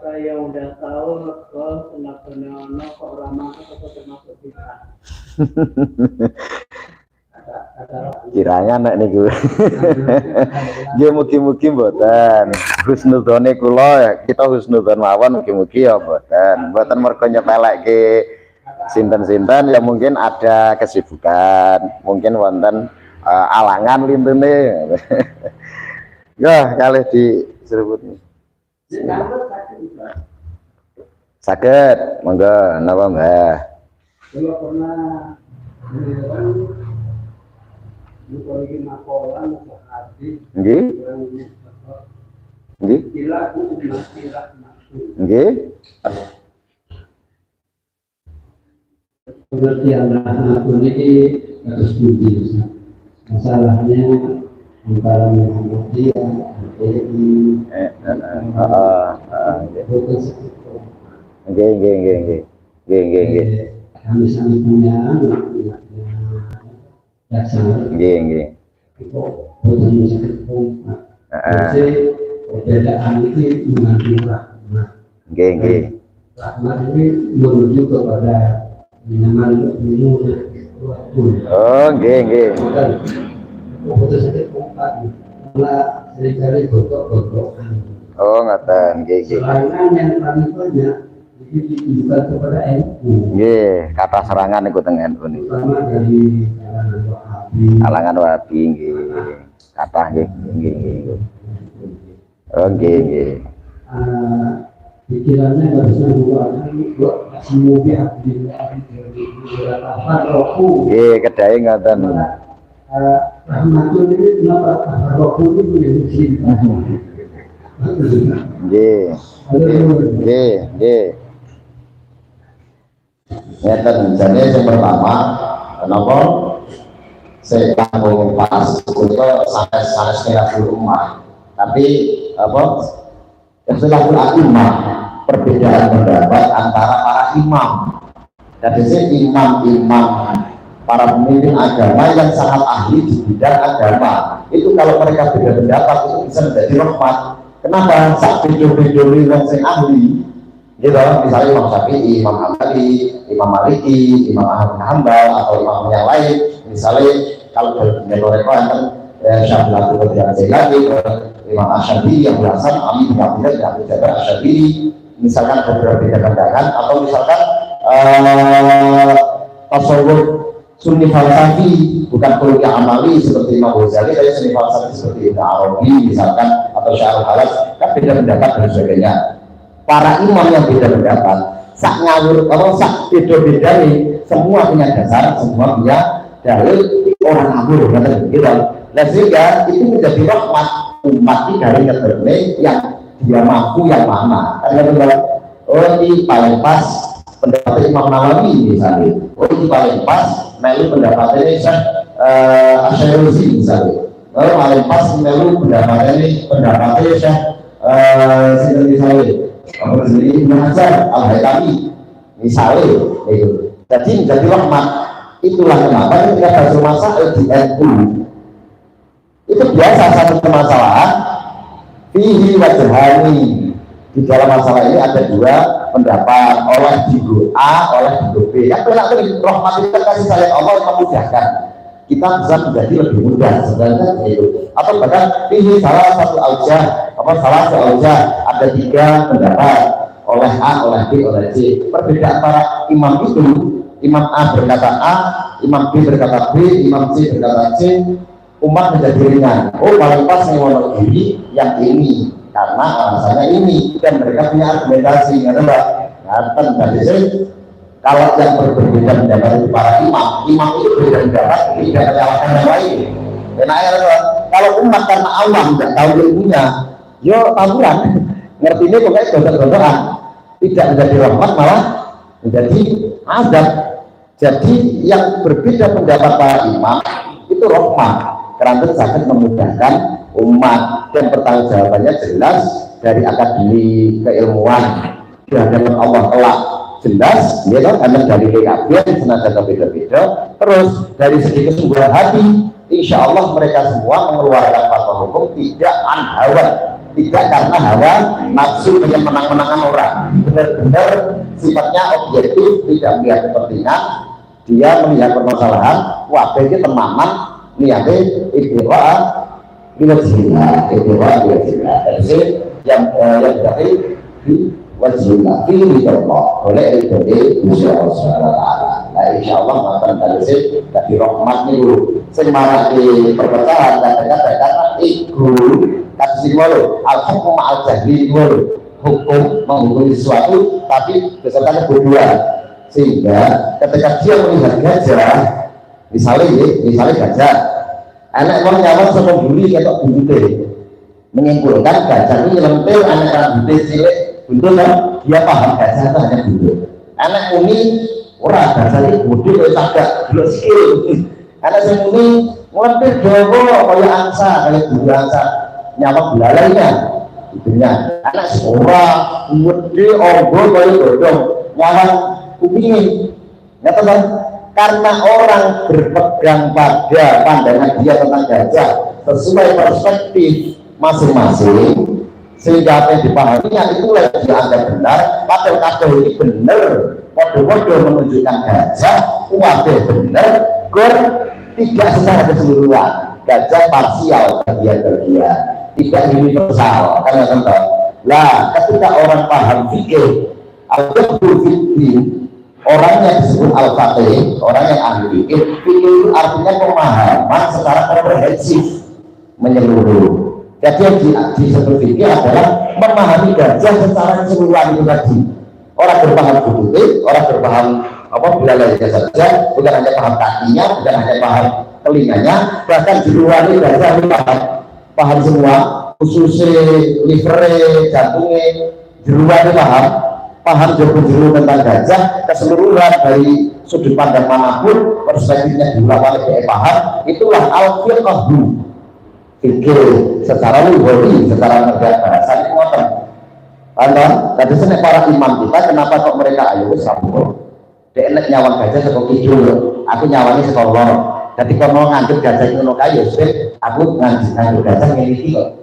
apakah yang udah tahu kok benar-benar kok ramah atau termasuk kita? Kiranya nek niku. Nggih mugi-mugi mboten. Husnudzone kula kita husnudzon mawon mugi-mugi ya mboten. Mboten mergo nyepelekke sinten-sinten ya mungkin ada kesibukan, mungkin wonten alangan lintune. Ya kalih diseruput. Saged, monggo napa Mbah? Kalau pernah ini makola hadis nggih nggih nggih pengertian rahmatun ini harus diuji. Masalahnya antara Muhammadiyah, nggih kami sangat punya nggih. Perbedaan itu mengandung rahmat. Nggih. Rahmat ini menuju kepada nyaman waktu. Oh, nggih. Seringkali gotok-gotokan. Oh, ngaten, nggih. Serangan yang paling banyak itu ditujukan kepada NU. Nggih, kata serangan niku teng NU niku. Pertama dari kalangan Wahabi nggih. Kathah nggih. Oh, nggih. Pikirannya harusnya mengeluarkan semua pihak di roku. Nggih, kedahe ngoten. Rahmatun ini kenapa roku ini menjadi Nggih. Ngeten jane yang pertama kenapa saya kanggo pas itu sampai setengah rumah, tapi apa istilahul imam perbedaan pendapat antara para imam. Jadi imam-imam para pemimpin agama yang sangat ahli di bidang agama itu kalau mereka beda pendapat itu bisa menjadi rahmat. Kenapa? Sak video-video yang saya ahli gitu, misalnya Imam Syafi'i, Imam Hambali, Imam Maliki, Imam Ahmad bin Hanbal atau imam yang lain, misalnya kalau dari mereka kan Syafi'i Abdul Qadir Jailani, Imam Asy-Syafi'i yang berasal Ali bin Abdullah dan Abu Ja'far Asy-Syafi'i, misalkan berbeda pandangan atau misalkan tasawuf sunni falsafi bukan kuliah amali seperti Imam Ghazali, tapi sunni falsafi seperti Ibnu Arabi misalkan atau Syarul Halas, kan beda pendapat dan sebagainya. Para imam yang beda pendapat sak ngawur kalau sak beda-beda nih, semua punya dasar, semua punya dalil, orang ngawur gitu. Nah sehingga itu menjadi rahmat umat di dari ngeterne yang dia mampu yang mana karena ini paling pas pendapat Imam Nawawi misalnya, ini paling pas melu pendapatnya Syekh Asy-Syafi'i misalnya, paling pas melu pendapatnya Syekh misalnya apa sendiri Ibnu Hajar Al-Haytami misalnya itu. Jadi menjadi rahmat. Itulah kenapa ketika bahasa masalah di NU itu biasa satu permasalahan fihi wajhani. Di dalam masalah ini ada dua pendapat, oleh digo A, oleh digo B. Yang benar rahmat itu kasih sayang Allah yang memudahkan kita bisa menjadi lebih mudah sebenarnya itu. Atau bahkan pilih salah satu aujah, salah satu aujah ada tiga pendapat, oleh A, oleh B, oleh C. Perbedaan para imam itu, imam A berkata A, imam B berkata B, imam C berkata C, umat menjadi ringan. Oh paling pas yang mau ini, yang ini karena alasannya ini, dan mereka punya argumentasi, nggak mbak? Ngerti dari sini. Kalau yang berbeda pendapat para imam itu berbeda pendapat, tidak menyalahkan yang lain. Kalau umat karena Allah tidak tahu ilmunya, yo taburan, ngerti ini pokoknya gondok-gondokan, tidak menjadi rahmat malah menjadi azab. Jadi yang berbeda pendapat para imam itu rahmat, karena sangat memudahkan umat dan pertanggungjawabannya jelas dari akademi keilmuan di hadapan Allah kelak. Jelas, ya kan, karena dari PKB senada beda-beda. Terus dari segi kesungguhan hati, insya Allah mereka semua mengeluarkan fatwa hukum tidak anhawan, tidak karena hawa nafsu yang menang-menangan orang, benar-benar sifatnya objektif, tidak melihat kepentingan, dia melihat permasalahan, wah ini temaman, niatnya ikhwa bilajillah, yang berarti wajiblah pilih Allah oleh itu insya Allah. Nah insya Allah akan terjadi dari rahmat itu semangat di perpecahan dan karena itu kasih walau al-hukum al-jahli walau hukum menghukumi sesuatu tapi beserta kebodohan, sehingga ketika dia melihat gajah misalnya gajah anak orang nyawa sama buli atau buli menyimpulkan gajah ini lentil anak orang buli cilik betul kan dia paham gajah itu hanya buli anak uni orang gajah ini bodoh kayak cagak dulu skill anak semuni ngelentir dogo kayak angsa kayak bulu angsa nyawa belalainya itunya anak seorang gede ombol kayak dodong nyawa kupingin nggak kan karena orang berpegang pada pandangan dia tentang gajah sesuai perspektif masing-masing, sehingga apa yang dipahaminya itulah yang dianggap benar. Padahal kata ini benar, kode-kode menunjukkan gajah, wadah benar, tidak secara keseluruhan, gajah parsial bagian-bagian, tidak universal, kan ya contoh. Lah, ketika orang paham fikih, orang yang disebut al-faqih, orang yang ahli fikih, fikih itu artinya pemahaman secara komprehensif, menyeluruh. Jadi yang disebut fikih adalah memahami gajah secara keseluruhan itu tadi. Orang berpaham butuh, orang berpaham belalainya saja, bukan hanya paham kakinya, bukan hanya paham telinganya, bahkan di luar ini gajah paham semua, khususnya livernya, jantungnya, di luar ini paham jauh tentang gajah keseluruhan dari sudut pandang manapun, perspektifnya diulang oleh paham. Itulah al-fiqhu fikih secara lughwi, secara negara bahasa ini ngoten. Paham? Tadi senek para imam kita kenapa kok mereka ayo sambung. Dek nek nyawang gajah saka kidul, aku nyawani saka lor. Dadi kono ngandhut gajah ngono kae sik, aku ngandhut gajah ngene iki kok.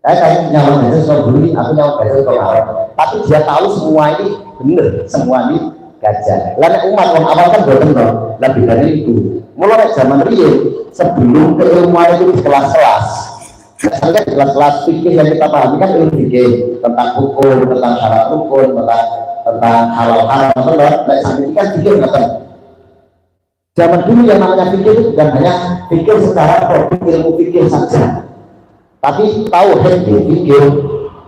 Saya nyawang gajah saka buri, aku nyawang gajah saka lor. Tapi dia tahu semua ini bener, semua ini gajah. Lah nek umat wong awam kan boten to. Lah bedane itu. Mulai zaman riyen sebelum keilmuan itu di kelas-kelas, misalnya di kelas-kelas fikih yang kita pahami kan ilmu fikih tentang hukum, tentang syarat rukun, tentang halal haram, nah ini kan fikih nggak. Zaman dulu yang namanya fikih itu bukan hanya fikih secara produk ilmu fikih saja, tapi tauhid di fikih,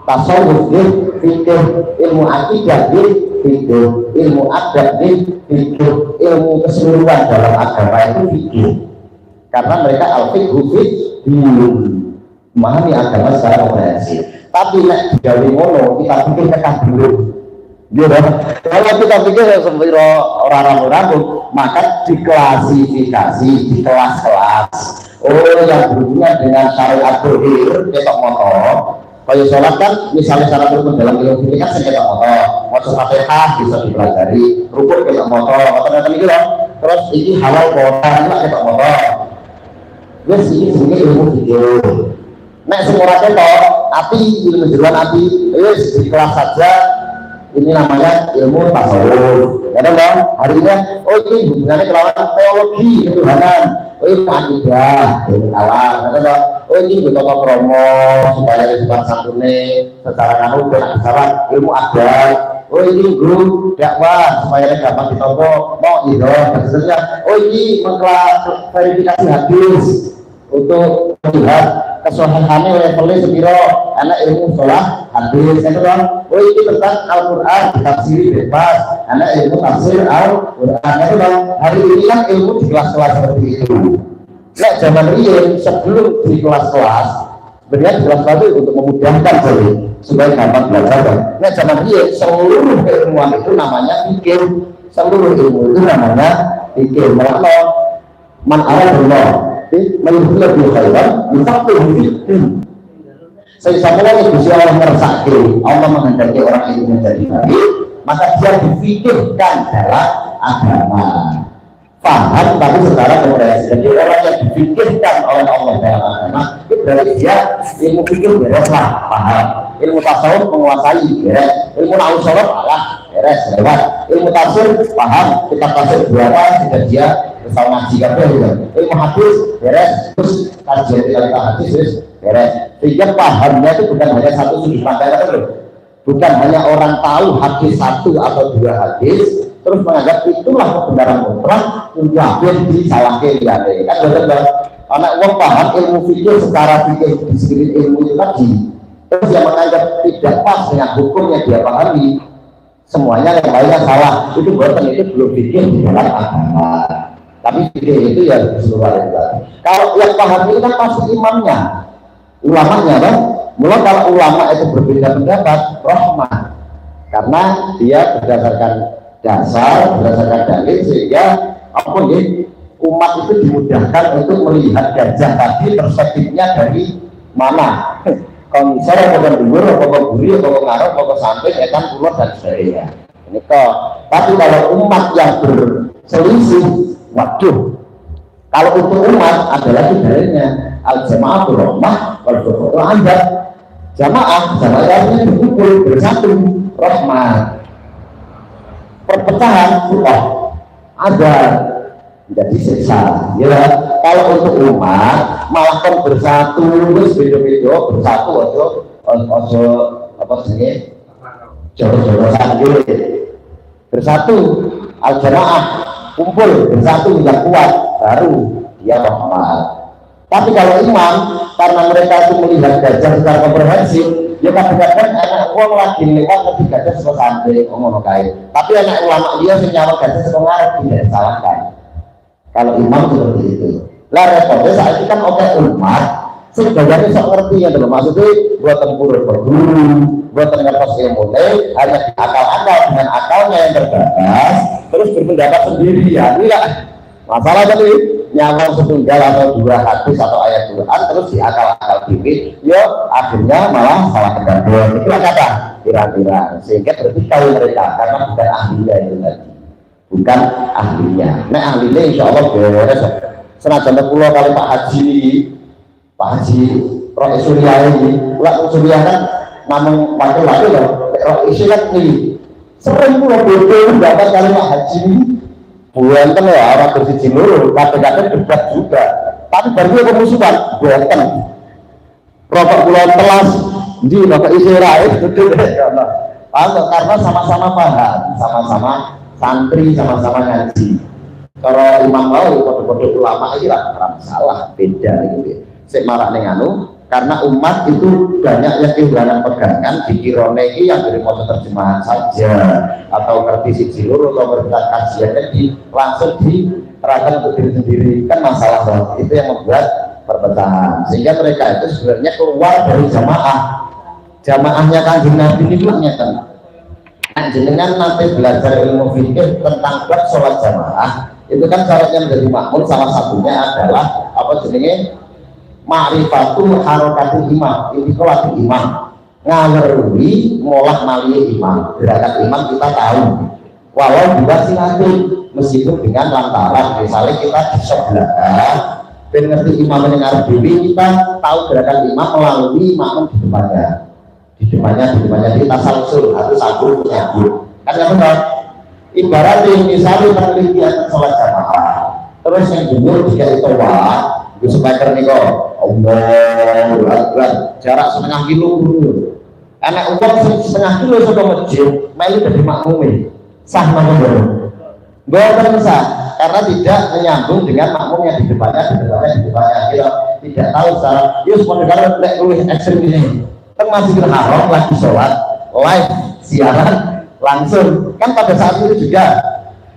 tasawuf di fikih, ilmu akidah di fikih, ilmu adab di fikih, ilmu keseluruhan dalam agama itu fikih. Karena mereka al-fiqhu memahami agama secara komprehensif. Tapi nek digawe ngono kita pikir tekan dulu. Kalau kita pikir sembiro orang-orang maka diklasifikasi di kelas-kelas. Oh yang berhubungan dengan syariat dohir ketok motor. Kalau sholat kan misalnya syarat rukun dalam ilmu fikih kan ketok motor. Maca Fatihah bisa dipelajari, rukun ketok motor, atau iki lho. Terus iki halal kota iki ketok motor. Wes ini sebenarnya ilmu video. Nek semurate toh, api ilmu jeruan api. Wes di kelas saja. Ini namanya ilmu tasawuf. Ya dong. Hari ini, oh ini hubungannya kelawan teologi ketuhanan. Oh ini akidah, ilmu alam. Ya dong. Oh ini betul promo supaya disebut santune secara kanu kena pesawat ilmu adat. Oh ini guru dakwah supaya gampang ditompo mau itu maksudnya. Oh ini verifikasi hadis untuk melihat kesohihannya levelnya sepiro anak ilmu sholat hadis itu dong. Oh ini tentang Al-Quran ditafsiri bebas anak ilmu tafsir Al-Quran itu dong. Hari ini kan ilmu di kelas-kelas seperti itu. Nah zaman riyen sebelum di kelas-kelas sebenarnya di kelas-kelas itu untuk memudahkan jadi supaya gampang belajar. Nah zaman riyen seluruh ilmuwan itu namanya fikih, seluruh ilmu itu namanya fikih. Melakno man Allah menuju lebih khairan, difakuh fikih. Saya mulai Gusti Allah meresaki, Allah menghendaki orang itu menjadi nabi, maka dia difikirkan dalam agama. Paham tapi secara komprehensif. Jadi orang yang difikirkan oleh Allah dalam agama itu berarti dia ilmu fikih beres lah, paham. Ilmu tasawuf menguasai, beres. Ilmu nahwu shorof alah, beres, lewat. Ilmu tafsir paham, kitab tafsir berapa sudah dia bisa ngaji kabeh gitu. Ilmu hadis beres, terus kajian kita hadis terus beres. Sehingga pahamnya itu bukan hanya satu sudut pandang itu, bukan hanya orang tahu hadis satu atau dua hadis terus menganggap itulah kebenaran mutlak, yakin disalahkan liane. Kan benar anak wong paham ilmu fikih secara fikih disiplin ilmu itu tadi, terus yang menganggap tidak pas dengan hukum yang dia pahami, semuanya yang lainnya salah. Itu buatan itu belum fikih di dalam agama. Tapi fikih itu ya keseluruhan. Kalau yang paham itu kan pasti imamnya, ulamanya kan. Mulai kalau ulama itu berbeda pendapat, rahmah, karena dia berdasarkan dasar, berdasarkan dalil, sehingga apa ya, umat itu dimudahkan untuk melihat gajah tadi perspektifnya dari mana. Kalau misalnya apa dulu, apa buri, apa ngarep, apa samping, kan keluar dan sebagainya. Ini kok. Tapi kalau umat yang berselisih, waduh. Kalau untuk umat adalah dalilnya al-jamaah rahmah, wal furqatu anjat. Jamaah artinya berkumpul bersatu, rahmat. Perpecahan sudah ada jadi siksa. Ya, kalau untuk umat malah kan bersatu, terus beda-beda bersatu, ojo apa sih? Jodoh-jodoh sanggul bersatu, al-jamaah kumpul bersatu yang kuat, baru dia rahmat. Tapi kalau imam, karena mereka itu melihat gajah secara komprehensif, ya kadang-kadang anak uang lagi lewat lebih gajah sekolah santai, ngomong kain. Tapi anak ulama dia senyawa gajah sekolah ngarep tidak disalahkan. Kalau imam seperti itu. Lah repotnya saat itu kan oke umat, sebenarnya sok ngerti ya dulu. Maksudnya buat tempur berguru, buat ngertos ilmu, hanya akal-akal dengan akalnya yang terbatas, terus berpendapat sendiri ya. Iya, masalah tadi. Nyawang setunggal atau dua hadis atau ayat Quran terus di akal-akal dikit, yo akhirnya malah salah pendapat. Itulah kata pirang-pirang, sehingga bertikai mereka karena bukan ahlinya itu tadi, bukan ahlinya. Nah ahlinya insya Allah beres. Senajan pulau kali Pak Haji Roh Suriah ini, Roh Suriah kan namun wakil-wakil loh, Roh Suriah kan ini sering pulau bodoh dapat kali Pak Haji ini. Bukan ya orang bersiji loro, kadang-kadang debat juga. Tapi baru pemusuhan, bukan. Rokok pulau telas, di rokok isi rakyat itu karena sama-sama paham, sama-sama santri, sama-sama ngaji. Kalau imam mau, kode-kode ulama aja lah, salah, beda gitu. Saya marah dengan karena umat itu banyak yang kehilangan pegangan dikirone ini yang dari motor terjemahan saja atau ngerti siji loro atau ngerti kajiannya langsung diterapkan untuk diri sendiri, kan masalah banget. Itu yang membuat perpecahan, sehingga mereka itu sebenarnya keluar dari jamaahnya Kanjeng Nabi ini punya kan. Jenengan nanti belajar ilmu fikih tentang bab sholat jamaah, itu kan syaratnya menjadi makmum salah satunya adalah apa jenenge ma'rifatul harokatul imam, ini kolatu imam ngangerui ngolah mali imam, gerakan imam kita tahu walau juga silatul, meskipun dengan lantaran misalnya kita di sebelah dan ngerti imam yang ngarep dewi, kita tahu gerakan imam melalui makmum di depannya di tasalsul harus sambung menyambut kan yang benar. Ibaratnya misalnya penelitian sholat jamaah terus yang jumur jika itu di speaker nih kok, Allah, jarak setengah kilo dulu. Anak uang setengah kilo sudah masjid, melu dari makmum sah makmum bukan sah, karena tidak menyambung dengan makmum yang di depannya. Kita tidak tahu secara, yus mendengar lek luwih ekstrim ini. Kan masih haram lagi sholat, live siaran langsung. Kan pada saat itu juga,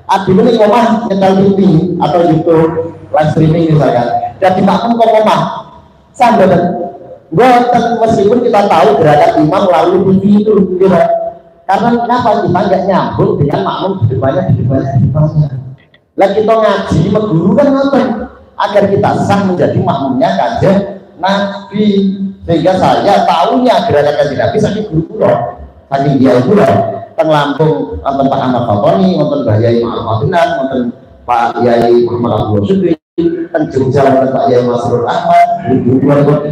adi ini ngomong nyetel TV atau YouTube live streaming misalkan. Jadi makmum kok ngomong sambil buatan meskipun kita tahu gerakan imam lalu TV itu gitu. Karena kenapa kita nggak nyambung dengan makmum di depannya. Lah kita ngaji guru kan ngapain agar kita sah menjadi makmumnya Kanjeng Nabi, sehingga saya tahunya gerakan Kanjeng Nabi saking guru loh, saking dia itu loh. Teng Lampung nonton Pak Ahmad Fatoni, nonton Mbah Yai Ma'ruf Madinan, nonton Pak Yai Muhammad Abdul Sudri, Jogja Pak Yai Masrur Ahmad,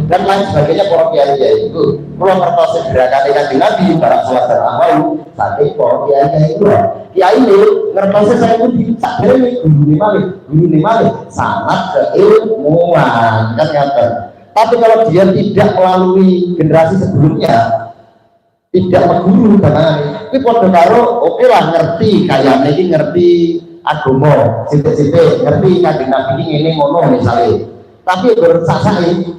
dan lain sebagainya para kiai itu. Kalau ngertos gerakan Kanjeng Nabi, barang sholat dan amal, saking para kiai itu. Kiai ini ngertos saya itu sakjane guru ini malih sangat keilmuan kan ngaten. Tapi kalau dia tidak melalui generasi sebelumnya, tidak mengguru tangan, ini podo karo oke lah ngerti kayaknya ini ngerti agama, sithik-sithik ngerti Kanjeng Nabi ini ngono misalnya. Tapi bersasai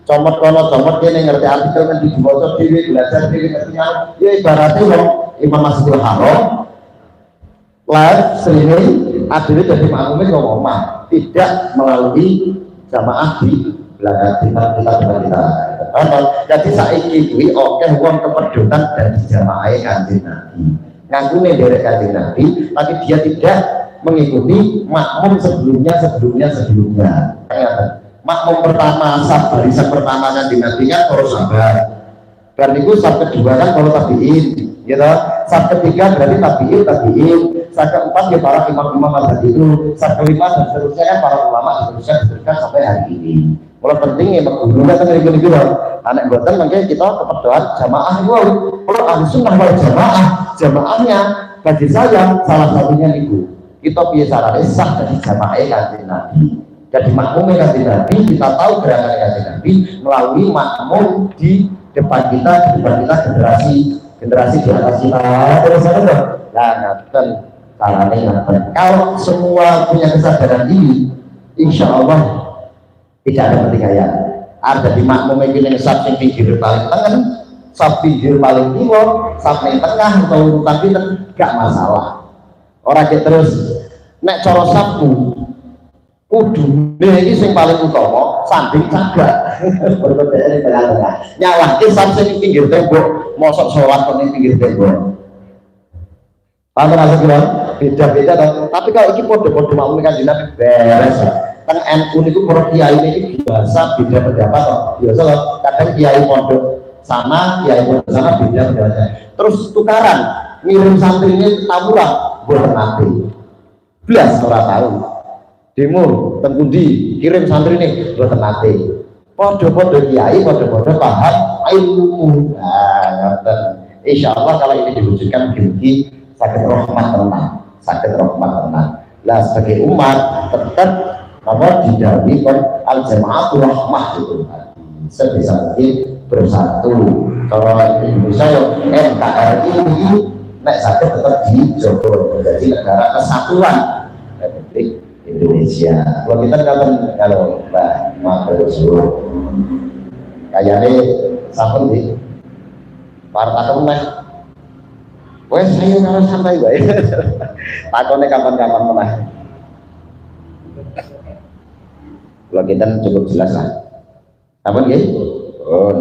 comot kono comot kene ngerti artikel kan dibaca dhewe belajar dhewe ngertinya ya ibaratnya wong Imam Masjidil Haram live streaming adile dadi makmume wong omah tidak melalui jamaah di belakang kita. Jadi saiki kuwi akeh wong kepedotan dari jamaah Kanjeng Nabi. Ngakune derek Kanjeng Nabi, tapi dia tidak mengikuti makmum sebelumnya. Makmum pertama, sab barisan pertama Kanjeng Nabi kan para sahabat. Dan itu sab kedua kan para tabiin, gitu. Sab ketiga berarti tabiin. Sab keempat ya para imam-imam mazhab itu. Sab kelima dan seterusnya kan para ulama diteruskan sampai hari ini. Kalau penting ya gurunya kan gini anak buatan makanya kita keperdoan jamaah itu kalau ahli sunnah wal jamaahnya bagi saya salah satunya itu kita biasa sah dari jamaah Kanjeng Nabi. Jadi makmum Kanjeng Nabi kita tahu gerakan Kanjeng Nabi melalui makmum di depan kita generasi di atas kita terus ada nah ngaten carane ngaten. Kalau semua punya kesadaran ini insya Allah tidak ada pertikaian. Ada di makmum yang sab sing pinggir paling tengah, sab pinggir paling timur, sab yang tengah atau urutan pinter, gak masalah. Orang kita terus nek cara sabku kudu ini sing paling utama sanding cagak berbeda di tengah-tengah nyawake sab sing pinggir tembok mosok sholat ning pinggir tembok paham rasa kira beda-beda tapi kalau ini podo-podo makmum Kanjeng Nabi beres kan NU itu para kiai ini biasa beda pendapat biasa loh kadang kiai pondok sana kiai pondok sana beda pendapatnya terus tukaran ngirim santri ini taburan buat nanti belas orang tahu demo tengkundi kirim santri ini buat nanti podo-podo kiai podo-podo paham ilmu insya Allah kalau ini diwujudkan begini sakit rahmat tenang lah sebagai umat tetap nomor didahului al jamaatul rahmah itu sebisa mungkin bersatu. Kalau Indonesia NKRI nek sakit tetap dijogo menjadi negara kesatuan Republik Indonesia. Kalau kita kalau Mbak Mabrur kayaknya sampun di partai meneh wes ayo kalau santai wae takone kapan-kapan meneh. Kalau kita cukup jelas lah. Apa nggih? Oh,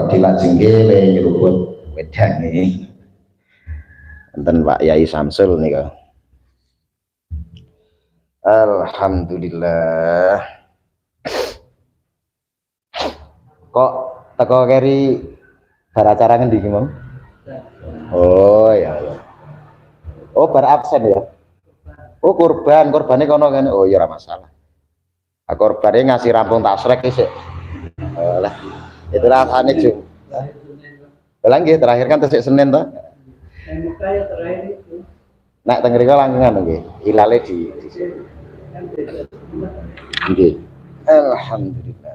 dilajengke le nyeruput wedang nih. Enten Pak Yai Samsul nika. Alhamdulillah. Kok teko keri bar acara ngendi ki, Mang? Oh ya. Oh, bar absen ya. Oh, korbannya kono kan. Oh ya ora masalah. Korbannya ngasih rampung tasrek sih. Lah, itu rasanya Jum. Lagi terakhir kan tesik Senin toh. Nak tengrika langgengan nggih. Hilale di. Nggih. Alhamdulillah.